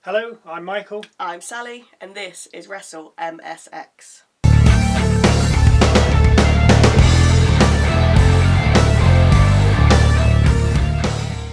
Hello, I'm Michael. I'm Sally, and this is Wrestle MSX.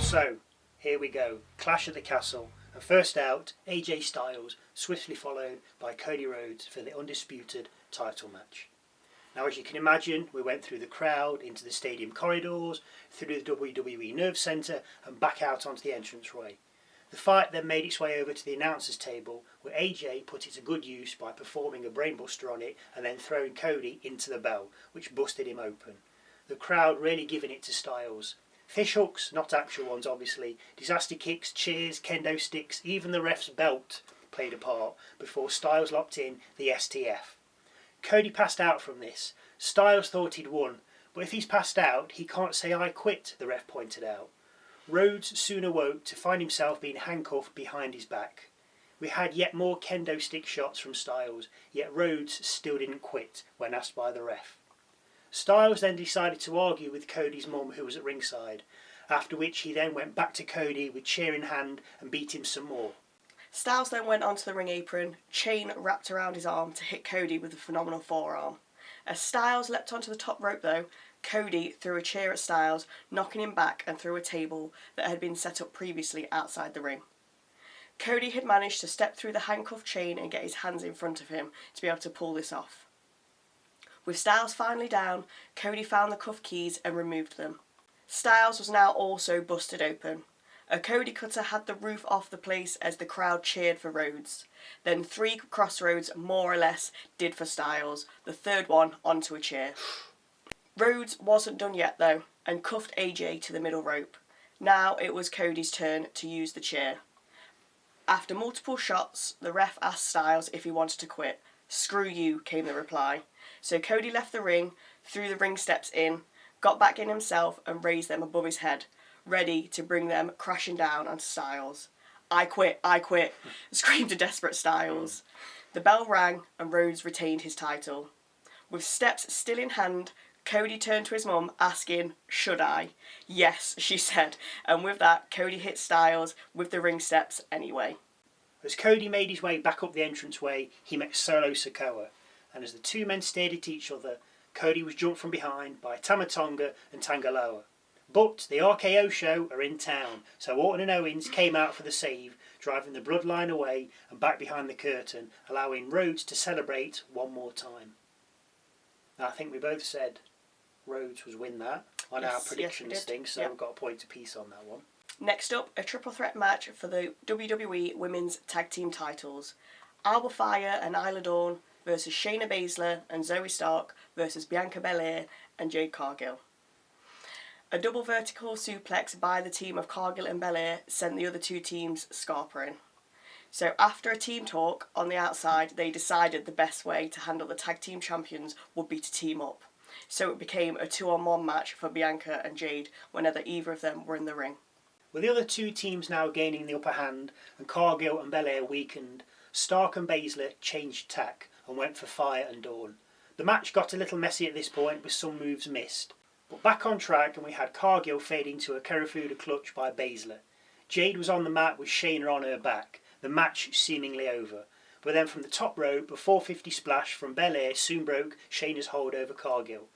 So, here we go. Clash at the Castle. And first out, AJ Styles, swiftly followed by Cody Rhodes for the Undisputed title match. Now, as you can imagine, we went through the crowd, into the stadium corridors, through the WWE Nerve Centre, and back out onto the entranceway. The fight then made its way over to the announcers table, where AJ put it to good use by performing a brainbuster on it and then throwing Cody into the bell, which busted him open. The crowd really giving it to Styles. Fish hooks, not actual ones obviously, disaster kicks, cheers, kendo sticks, even the ref's belt played a part before Styles locked in the STF. Cody passed out from this. Styles thought he'd won, but if he's passed out, he can't say I quit, the ref pointed out. Rhodes soon awoke to find himself being handcuffed behind his back. We had yet more kendo stick shots from Styles, yet Rhodes still didn't quit when asked by the ref. Styles then decided to argue with Cody's mum, who was at ringside, after which he then went back to Cody with chair in hand and beat him some more. Styles then went onto the ring apron, chain wrapped around his arm to hit Cody with a phenomenal forearm. As Styles leapt onto the top rope though, Cody threw a chair at Styles, knocking him back and through a table that had been set up previously outside the ring. Cody had managed to step through the handcuff chain and get his hands in front of him to be able to pull this off. With Styles finally down, Cody found the cuff keys and removed them. Styles was now also busted open. A Cody cutter had the roof off the place as the crowd cheered for Rhodes. Then 3 crossroads, more or less, did for Styles, the third one onto a chair. Rhodes wasn't done yet though, and cuffed AJ to the middle rope. Now it was Cody's turn to use the chair. After multiple shots, the ref asked Styles if he wanted to quit. "Screw you," came the reply. So Cody left the ring, threw the ring steps in, got back in himself and raised them above his head, ready to bring them crashing down onto Styles. I quit," screamed a desperate Styles. The bell rang and Rhodes retained his title. With steps still in hand, Cody turned to his mum, asking, "Should I?" "Yes," she said, and with that, Cody hit Styles with the ring steps anyway. As Cody made his way back up the entranceway, he met Solo Sikoa, and as the two men stared at each other, Cody was jumped from behind by Tama Tonga and Tangaloa. But the RKO show are in town, so Orton and Owens came out for the save, driving the bloodline away and back behind the curtain, allowing Rhodes to celebrate one more time. Now, I think we both said Rhodes was win that on our predictions thing, so we've got a point apiece on that one. Next up, a triple threat match for the WWE Women's Tag Team titles. Alba Fyre and Isla versus Shayna Baszler and Zoey Stark versus Bianca Belair and Jade Cargill. A double vertical suplex by the team of Cargill and Belair sent the other two teams scarpering. So after a team talk on the outside, they decided the best way to handle the tag team champions would be to team up. So it became a 2-on-1 match for Bianca and Jade whenever either of them were in the ring. With the other two teams now gaining the upper hand and Cargill and Belair weakened, Stark and Baszler changed tack and went for Fyre and Dawn. The match got a little messy at this point with some moves missed. But back on track, and we had Cargill fading to a Karafuda clutch by Baszler. Jade was on the mat with Shayna on her back, the match seemingly over. But then from the top rope, a 450 splash from Belair soon broke Shayna's hold over Cargill.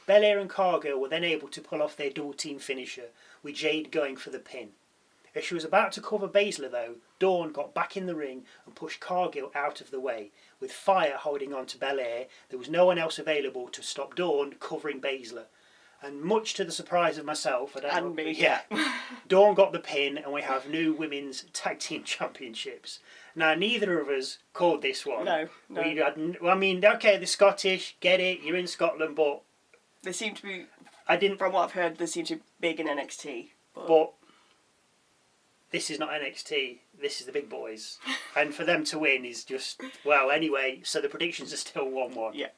Belair and Cargill were then able to pull off their double team finisher, with Jade going for the pin. As she was about to cover Baszler though, Dawn got back in the ring and pushed Cargill out of the way. With Fyre holding on to Belair, there was no one else available to stop Dawn covering Baszler. And much to the surprise of myself, Dawn got the pin and we have new women's tag team championships. Now, neither of us called this one. No. The Scottish, get it, you're in Scotland, but they seem to be, from what I've heard, they seem to be big in NXT. But this is not NXT, this is the big boys. And for them to win is just, anyway, so the predictions are still 1-1. Yeah.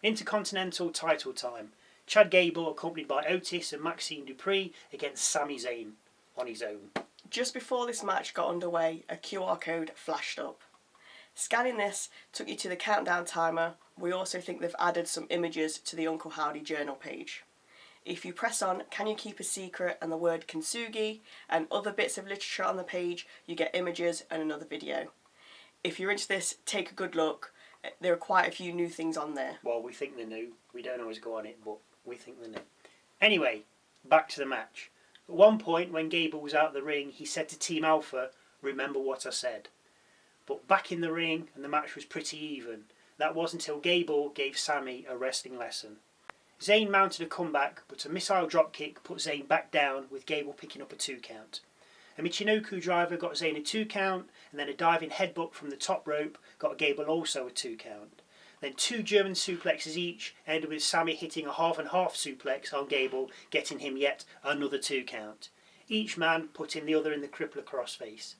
Intercontinental title time. Chad Gable accompanied by Otis and Maxine Dupree against Sami Zayn on his own. Just before this match got underway, a QR code flashed up. Scanning this took you to the countdown timer. We also think they've added some images to the Uncle Howdy journal page. If you press on, can you keep a secret and the word kintsugi and other bits of literature on the page, you get images and another video. If you're into this, take a good look. There are quite a few new things on there. Well, we think they're new. We don't always go on it, but we think they're new. Anyway, back to the match. At one point, when Gable was out of the ring, he said to Team Alpha, "Remember what I said." But back in the ring, and the match was pretty even. That was until Gable gave Sami a wrestling lesson. Zayn mounted a comeback, but a missile dropkick put Zayn back down, with Gable picking up a 2 count. A Michinoku driver got Zayn a 2 count, and then a diving headbutt from the top rope got Gable also a 2 count. Then 2 German suplexes each, ended with Sami hitting a half and half suplex on Gable, getting him yet another 2 count. Each man putting the other in the crippler crossface.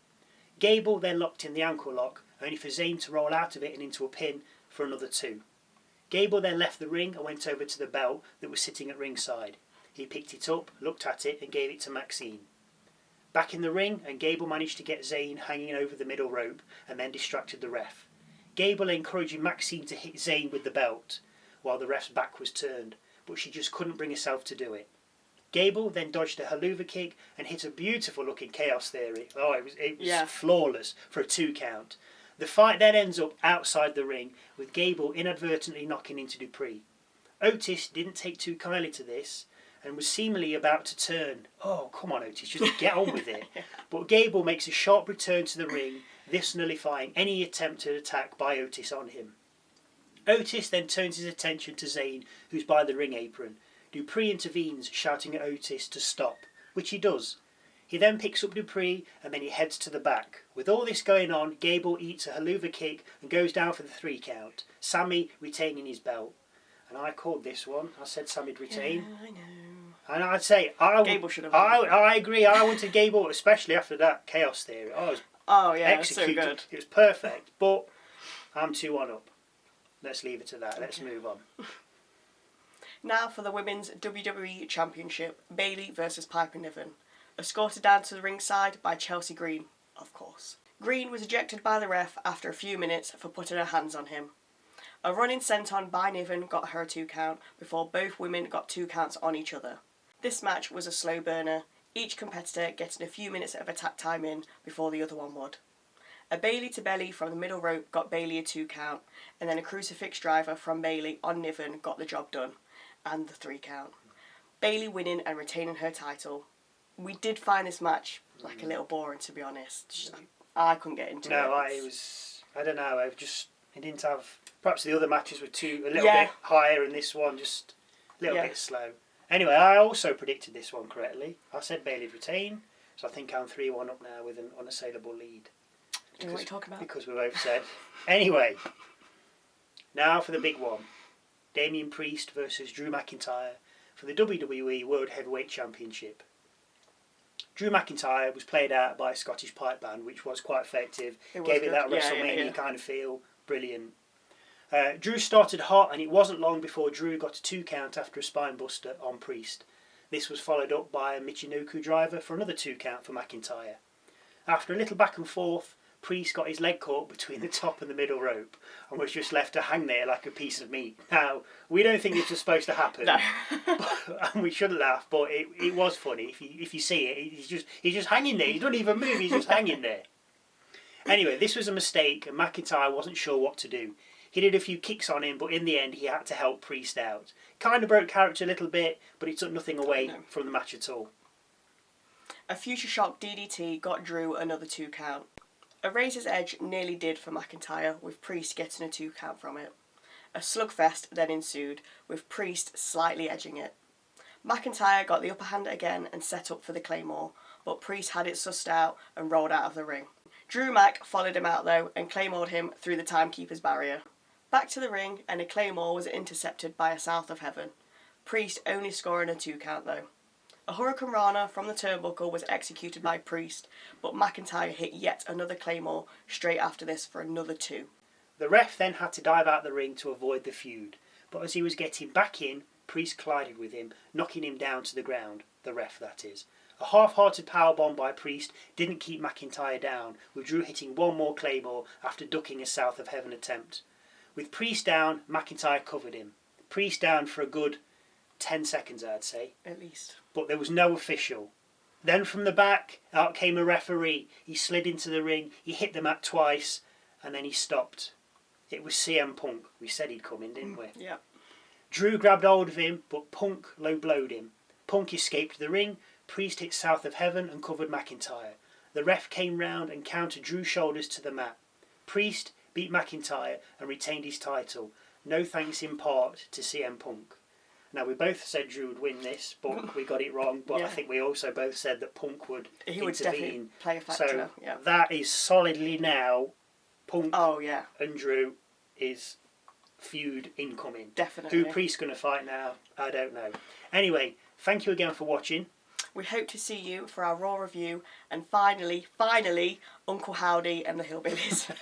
Gable then locked in the ankle lock, only for Zayn to roll out of it and into a pin for another 2. Gable then left the ring and went over to the belt that was sitting at ringside. He picked it up, looked at it and gave it to Maxine. Back in the ring, and Gable managed to get Zayn hanging over the middle rope and then distracted the ref. Gable encouraging Maxine to hit Zayn with the belt while the ref's back was turned, but she just couldn't bring herself to do it. Gable then dodged a haluva kick and hit a beautiful looking chaos theory. Oh, it was flawless for a 2 count. The fight then ends up outside the ring, with Gable inadvertently knocking into Dupree. Otis didn't take too kindly to this and was seemingly about to turn. Oh, come on Otis, just get on with it. But Gable makes a sharp return to the ring, this nullifying any attempted attack by Otis on him. Otis then turns his attention to Zayn, who's by the ring apron. Dupree intervenes, shouting at Otis to stop, which he does. He then picks up Dupree and then he heads to the back. With all this going on, Gable eats a haluva kick and goes down for the 3 count, Sami retaining his belt. And I called this one. I said Sami'd retain. Yeah, I know. And I'd say Gable should have. I agree. I wanted Gable, especially after that chaos theory. Oh yeah, executed. So good. It was perfect. But I'm 2-1 up. Let's leave it at that. Let's move on. Now for the Women's WWE Championship, Bayley versus Piper Niven. Escorted down to the ringside by Chelsea Green, of course. Green was ejected by the ref after a few minutes for putting her hands on him. A running senton by Niven got her a 2 count before both women got 2 counts on each other. This match was a slow burner, each competitor getting a few minutes of attack time in before the other one would. A Bayley to belly from the middle rope got Bayley a 2 count, and then a crucifix driver from Bayley on Niven got the job done, and the 3 count. Bayley winning and retaining her title. We did find this match like a little boring, to be honest. I couldn't get into it. No, I don't know. It didn't have. Perhaps the other matches were a little bit higher, and this one just a little bit slow. Anyway, I also predicted this one correctly. I said Bayley'd retain, so I think I'm 3-1 up now with an unassailable lead. Do you know what you're talking about? Because we both said. Anyway, now for the big one: Damien Priest versus Drew Macintyre for the WWE World Heavyweight Championship. Drew Macintyre was played out by a Scottish pipe band, which was quite effective. Gave it that WrestleMania kind of feel. Brilliant. Drew started hot, and it wasn't long before Drew got a 2 count after a spine buster on Priest. This was followed up by a Michinoku driver for another 2 count for McIntyre. After a little back and forth, Priest got his leg caught between the top and the middle rope and was just left to hang there like a piece of meat. Now, we don't think this was supposed to happen. No. And we shouldn't laugh, but it was funny. If you see it, he's just hanging there. He doesn't even move, he's just hanging there. Anyway, this was a mistake, and McIntyre wasn't sure what to do. He did a few kicks on him, but in the end he had to help Priest out. Kind of broke character a little bit, but it took nothing away from the match at all. A Future Shock DDT got Drew another 2 count. A Razor's Edge nearly did for McIntyre, with Priest getting a 2 count from it. A slugfest then ensued, with Priest slightly edging it. McIntyre got the upper hand again and set up for the Claymore, but Priest had it sussed out and rolled out of the ring. Drew Mac followed him out though and Claymored him through the timekeeper's barrier. Back to the ring, and a Claymore was intercepted by a South of Heaven. Priest only scoring a 2 count though. A Hurricane Rana from the turnbuckle was executed by Priest, but McIntyre hit yet another Claymore straight after this for another 2. The ref then had to dive out the ring to avoid the feud, but as he was getting back in, Priest collided with him, knocking him down to the ground, the ref that is. A half-hearted powerbomb by Priest didn't keep McIntyre down, with Drew hitting one more Claymore after ducking a South of Heaven attempt. With Priest down, McIntyre covered him. Priest down for a good 10 seconds, I'd say. At least. But there was no official. Then from the back, out came a referee. He slid into the ring, he hit the mat twice, and then he stopped. It was CM Punk. We said he'd come in, didn't we? Yeah. Drew grabbed hold of him, but Punk low-blowed him. Punk escaped the ring, Priest hit South of Heaven and covered McIntyre. The ref came round and counted Drew's shoulders to the mat. Priest beat McIntyre and retained his title. No thanks in part to CM Punk. Now, we both said Drew would win this, but we got it wrong. But Yeah. I think we also both said that Punk would He would intervene. definitely play a factor. So Yeah. that is solidly now Punk Oh, yeah. and Drew is feud incoming. Definitely. Who Priest's going to fight now, I don't know. Anyway, thank you again for watching. We hope to see you for our Raw review. And finally, Uncle Howdy and the Hillbillies.